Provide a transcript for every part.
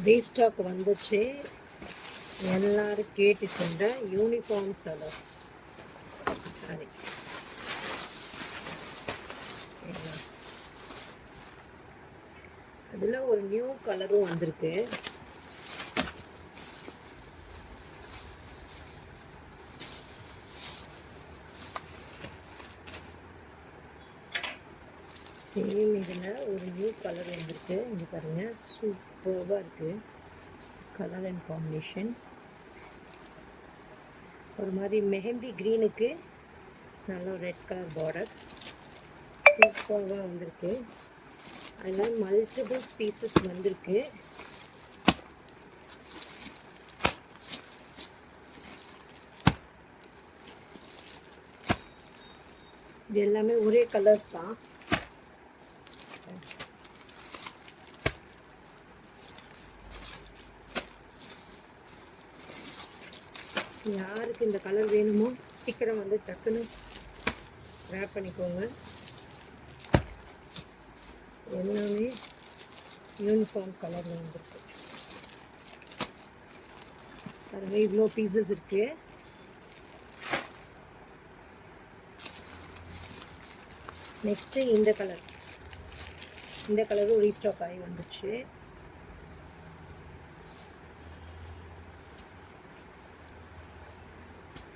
Restock வந்துச்சு. எல்லாரும் கேட்டுட்டு இருந்த யூனிஃபார்ம் செலர்ஸ் சாரி அதில் ஒரு நியூ கலரும் வந்திருக்கு. சேம் இதில் ஒரு நியூ கலர் வந்திருக்கு. இங்கே பாருங்கள், சூப்பராக இருக்குது கலர் அண்ட் காம்பினேஷன். ஒரு மாதிரி மெஹந்தி க்ரீனுக்கு நல்ல ரெட் கலர் பார்டர் சூப்பராக வந்திருக்கு. அதில் மல்டிபிள் பீசஸ் வந்திருக்கு. இது எல்லாமே ஒரே கலர்ஸ் தான். யாருக்கு இந்த கலர் வேணுமோ சீக்கிரம் வந்து டக்குன்னு ரேப் பண்ணிக்கோங்க. எல்லாமே யூனிஃபார்ம் கலர் வந்துருக்கு. பாருங்க, இவ்வளோ பீசஸ் இருக்குது. நெக்ஸ்ட்டு இந்த கலரும் ரீஸ்டாக் ஆகி வந்துச்சு.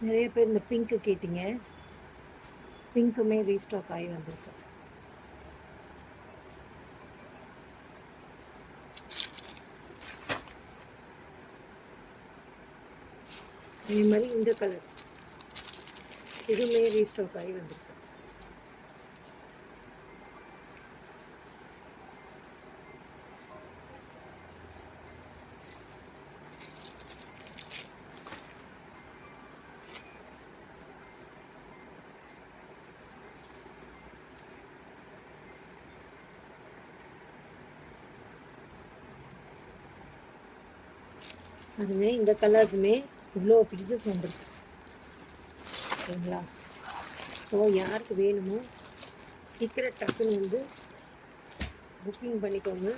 நிறைய பேர் இந்த பிங்க்கு கேட்டிங்க. பிங்க்குமே ரீஸ்டாக் ஆகி வந்திருக்கு. அதே மாதிரி இந்த கலர் இதுவுமே ரீஸ்டாக் ஆகி வந்திருக்கு. அதுவே இந்த கலர்ஸுமே இவ்வளோ பீசஸ் வந்துருக்கு. ஓகேங்களா? ஸோ யாருக்கு வேணுமோ சீக்கிரம் டக்குன்னு வந்து புக்கிங் பண்ணிக்கோங்க.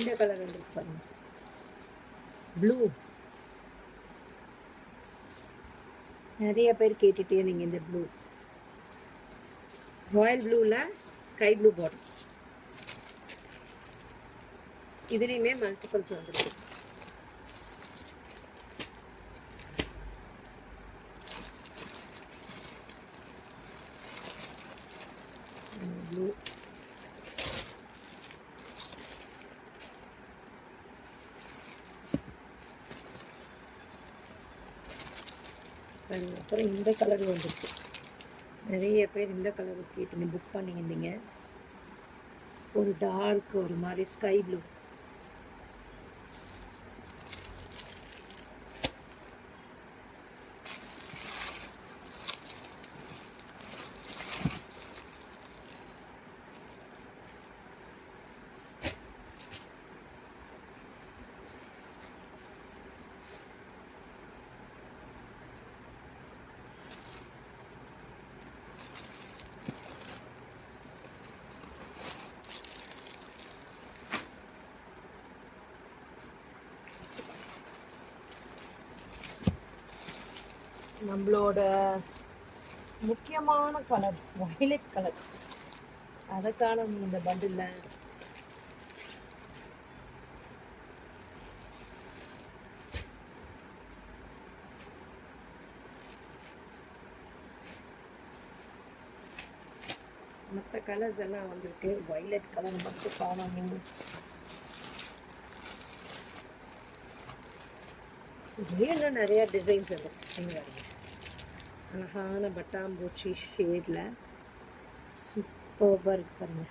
இந்த கலர் வந்துருக்கு பாருங்க, ப்ளூ. நிறைய பேர் கேட்டுகிட்டே இருந்தீங்க இந்த ப்ளூ. ராயல் ப்ளூவில் ஸ்கை ப்ளூ பார்டர். இதுலேயுமே மல்டிபிள்ஸ் வந்துருக்கு. ப்ளூ அப்புறம் இந்த கலர் வந்துருக்கு. நிறைய பேர் இந்த கலர் கேட்டு புக் பண்ணியிருந்தீங்க. ஒரு டார்க் ஒரு மாதிரி ஸ்கை ப்ளூ. நம்மளோட முக்கியமான கலர் வயலட் கலர், அதை காணும் இந்த பண்டில். மற்ற கலர்ஸ் எல்லாம் வந்திருக்கு, வயலட் கலர் மட்டும் காணும். இதுலேயே இன்னும் நிறையா டிசைன்ஸ் வந்துருக்கு. அழகான பட்டாம்பூச்சி ஷேடில் சூப்பராக இருக்குது பாருங்கள்.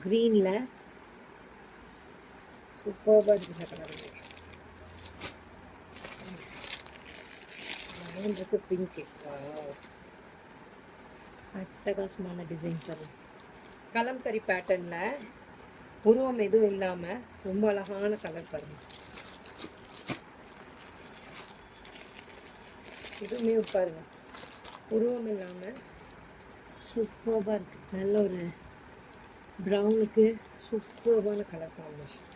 க்ரீனில் சூப்பராக இருக்குது கலர். இருக்கு பிங்க்கு. அட்டகாசமான டிசைன் பாருங்கள். கலம்கரி பேட்டர்னில் உருவம் எதுவும் இல்லாமல் ரொம்ப அழகான கலர் பாருங்கள். இதுவுமே பாருங்கள், உருவம் இல்லாமல் சூப்பராக இருக்குது. நல்ல ஒரு ப்ரௌனுக்கு சூப்பரான கலர் காம்பினேஷன்.